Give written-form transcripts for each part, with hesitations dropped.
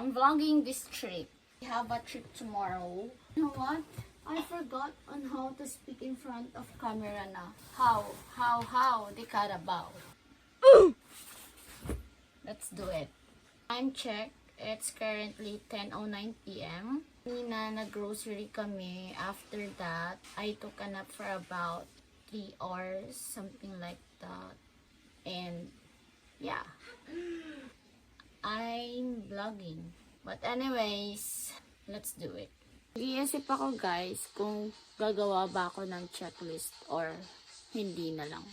I'm vlogging this trip. We have a trip tomorrow. You know what? I forgot on how to speak in front of camera na. How? Di Carabao. Let's do it. Time check. It's currently 10:09 p.m. Kanina nag-grocery kami. After that, I took a nap for about 3 hours. Something like that. And, yeah. I'm vlogging. But anyways, let's do it. Iisip ako guys kung gagawa ba ako ng checklist or hindi na lang.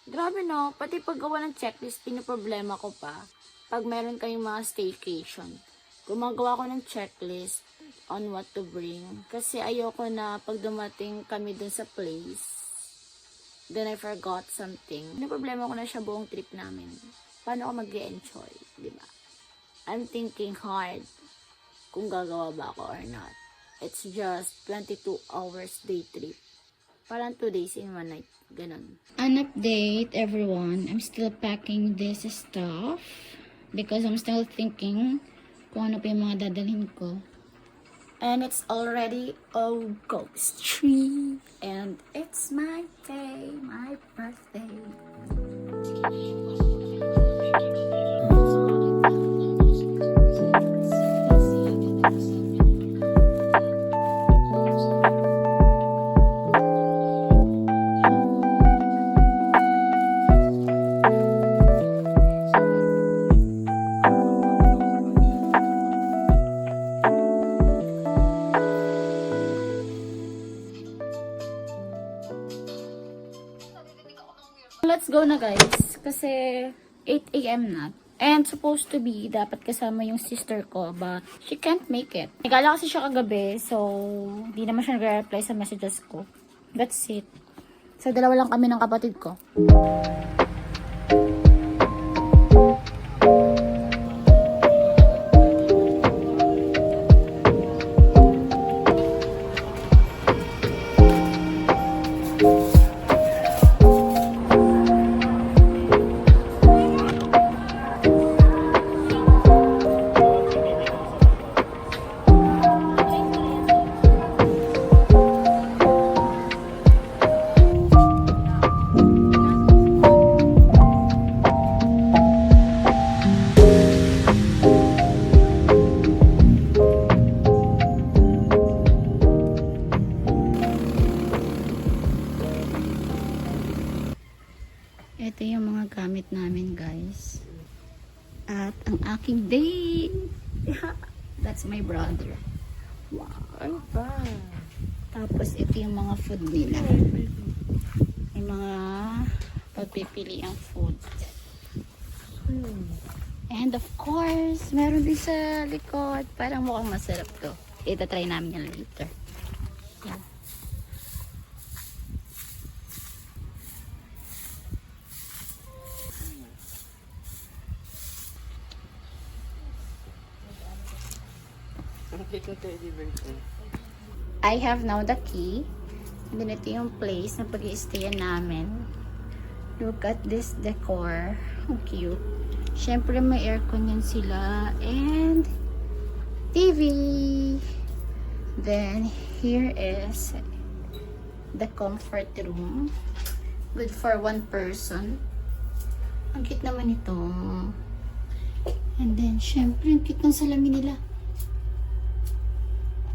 Grabe no, pati paggawa ng checklist, pinoproblema ko pa. Pag meron kayong mga staycation, gumagawa ko ng checklist on what to bring. Kasi ayoko na pag dumating kami dun sa place, then I forgot something. Pinoproblema ko na siya buong trip namin. Paano ako mag-enjoy, di ba? I'm thinking hard kung gagawa ba ako or not. It's just 22 hours day trip. Parang 2 days in 1 night. Ganun. An update, everyone. I'm still packing this stuff. Because I'm still thinking kung ano pa yung mga dadalhin ko. And it's already August 3. And it's my day. My birthday. Let's go na guys, kasi 8 AM na. And supposed to be, dapat kasama yung sister ko, but she can't make it. Nagala kasi siya kagabi, so di naman siya nag-reply sa messages ko. That's it. So dalawa lang kami ng kapatid ko. Ito yung mga gamit namin guys. At ang aking date. That's my brother. Wow. Tapos ito yung mga food nila. Yung mga pagpipili ang food. And of course, meron din sa likod. Parang mukhang masarap to. Ito try namin yan later. Yeah. I have now the key. And then ito yung place na pag-i-stayan namin. Look at this decor. How cute. Siyempre may aircon yan sila. And TV. Then here is the comfort room. Good for 1 person. Ang cute naman ito. And then siyempre ang cute ng salamin nila.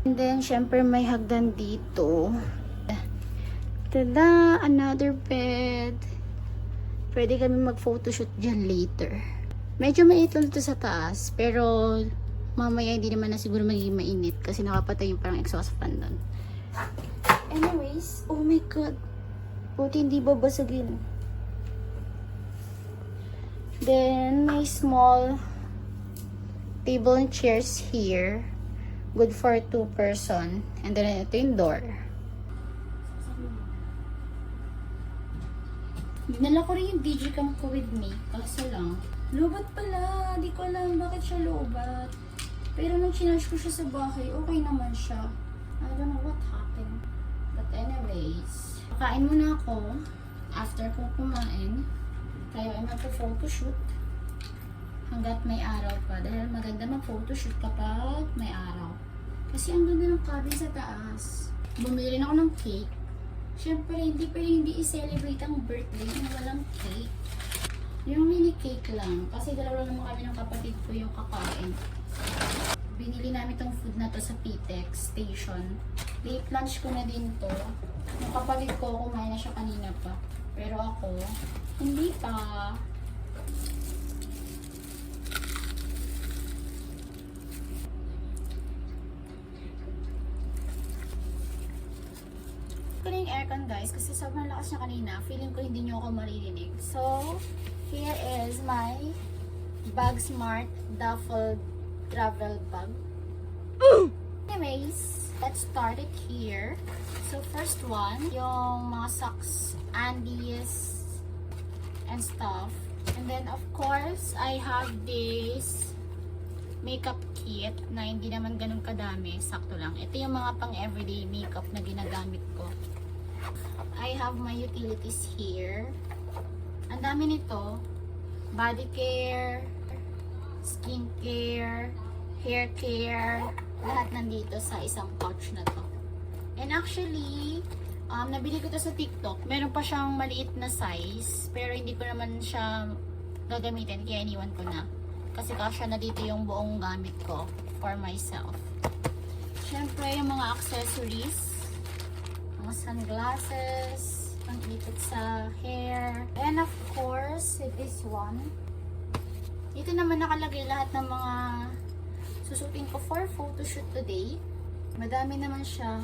And then, syempre may hagdan dito. Tada! Another bed. Pwede kami mag-photoshoot dyan later. Medyo mainit lang dito sa taas. Pero, mamaya hindi naman na siguro magiging mainit. Kasi nakapatay yung parang exhaust fan doon. Anyways, oh my god. Buti hindi babasagin. Then, may small table and chairs here. Good for 2 person. And then ito yung door. Dinala ko rin yung digicam ko with me. Kaso lang, lobat pala. Di ko alam bakit siya lobat. Pero nung chinarge ko siya sa bahay, okay naman siya. I don't know what happened. But anyways, kain muna ako. After ko kumain, tayo ay magpo-photoshoot. hanggat may araw pa. Dahil maganda mag-photoshoot kapag may araw. Kasi ang ganda ng cabin sa taas. Bumili rin ako ng cake. Siyempre, hindi pa hindi i-celebrate ang birthday na walang cake. Yung mini cake lang. Kasi dalawa lang naman kami ng kapatid ko yung kakain. Binili namin tong food na to sa PTEX station. Late lunch ko na din to. Yung kapatid ko, kumain na siya kanina pa. Pero ako, hindi pa. Ko na yung aircon guys kasi sobrang lakas niya kanina. Feeling ko hindi niyo ako maririnig. So, here is my Bag Smart Duffel Travel Bag. Anyways, let's start it here. So, first one, yung mga socks, undies, and stuff. And then, of course, I have this makeup kit na hindi naman ganun kadami. Sakto lang. Ito yung mga pang everyday makeup na ginagamit ko. I have my utilities here. Ang dami nito. Body care, skin care, hair care. Lahat nandito sa isang pouch na to. And actually, nabili ko to sa TikTok. Meron pa siyang maliit na size. Pero hindi ko naman siya gagamitin. Kaya iniwan ko na. Kasi kasya na dito yung buong gamit ko for myself. Siyempre, yung mga accessories. Mga sunglasses. Pang-ipit sa hair. And of course, this one. Dito naman nakalagay lahat ng mga susutin ko for photoshoot today. Madami naman siya.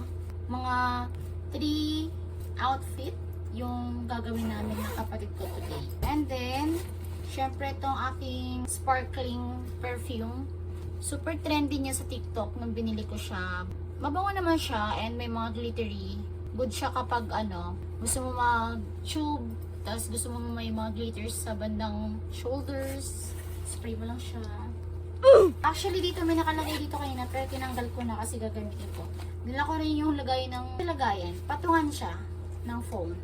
Mga 3 outfit yung gagawin namin ng kapatid ko today. And then, syempre itong aking sparkling perfume. Super trendy niya sa TikTok nung binili ko siya. Mabango naman siya and may mga glittery. Good siya kapag gusto mo mag-tube, tapos gusto mo may mga glitters sa bandang shoulders. Spray mo lang siya. Actually, dito may nakalagay dito kanina pero tinanggal ko na kasi gagamitin ko. Nila ko rin yung lagay ng lagayan. Patungan siya ng phone.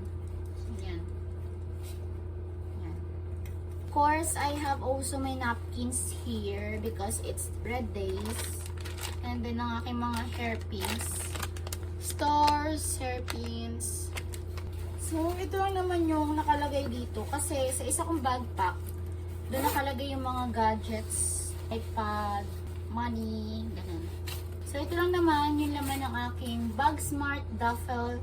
Yan. Yan. Of course, I have also my napkins here because it's red days. And then ang aking mga hairpins. Stars, hairpins. So, ito lang naman yung nakalagay dito. Kasi sa isa kong backpack, doon nakalagay yung mga gadgets, iPad, money, ganun. So, ito lang naman yung laman ng aking Bag Smart Duffel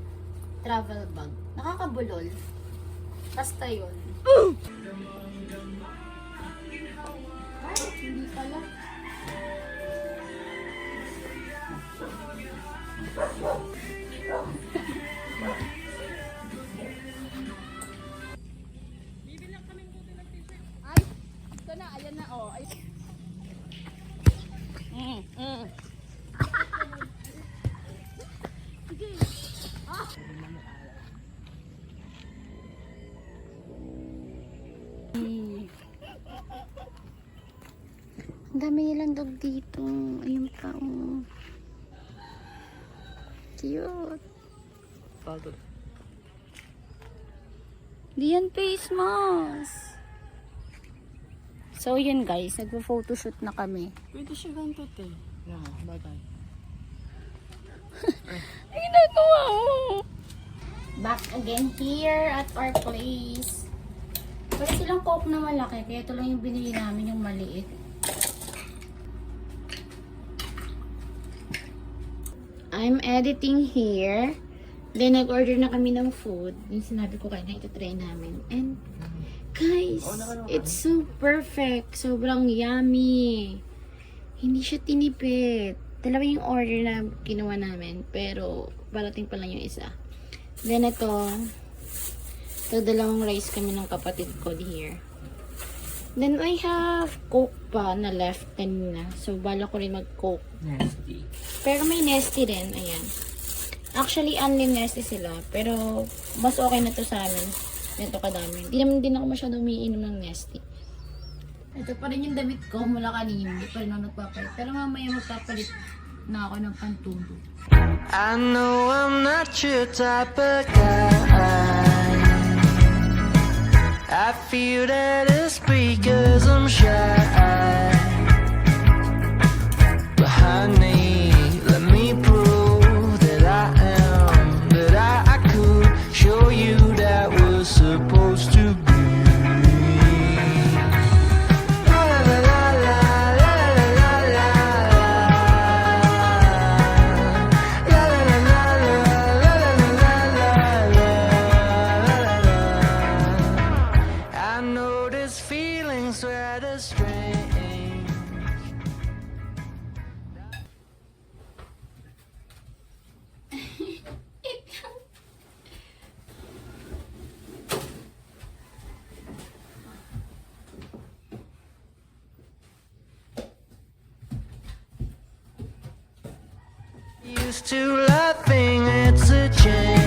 Travel Bag. Nakakabulol. Basta yun. Ay, hindi pala. Ay, ito na, ayan na, oh. Ay. Sige. Ah. Ang dami nilang dog dito. Ayun pa, oh. Cute. Pagod. Di yan face mask. So, yun guys. Nagpo-photoshoot na kami. Pwede siya ganito, te. Yeah, bagay. Ay, ginagawa mo. Back again here at our place. Pwede silang coke na malaki. Kaya ito lang yung binili namin, yung maliit. I'm editing here. Then, nag-order na kami ng food. Yung sinabi ko kayo na ito try namin. And, guys, it's so perfect. Sobrang yummy. Hindi siya tinipid. Dalawa yung order na kinuha namin. Pero, parating pa lang yung isa. Then, ito, dalawang rice kami ng kapatid ko here. Then, I have Coke pa na left kanina. So, bala ko rin mag-Coke. Nasty. Pero may Nesty din. Ayan. Actually, only Nesty sila. Pero, mas okay na to sa amin. Ganito kadami. Hindi naman din ako masyado umiinom ng Nesty. Ito pa rin yung damit ko mula kanina. Hindi pa rin ako nagpapalit. Pero mamaya magpapalit na ako ng pantulog. I know I'm not your type of guy. I feel that it's because I'm shy. But honey, let me prove that I am, that I could show you that we're supposed to be. La la la la la la la la la la la I know this feeling's rather strange. Used to laughing, it's a change.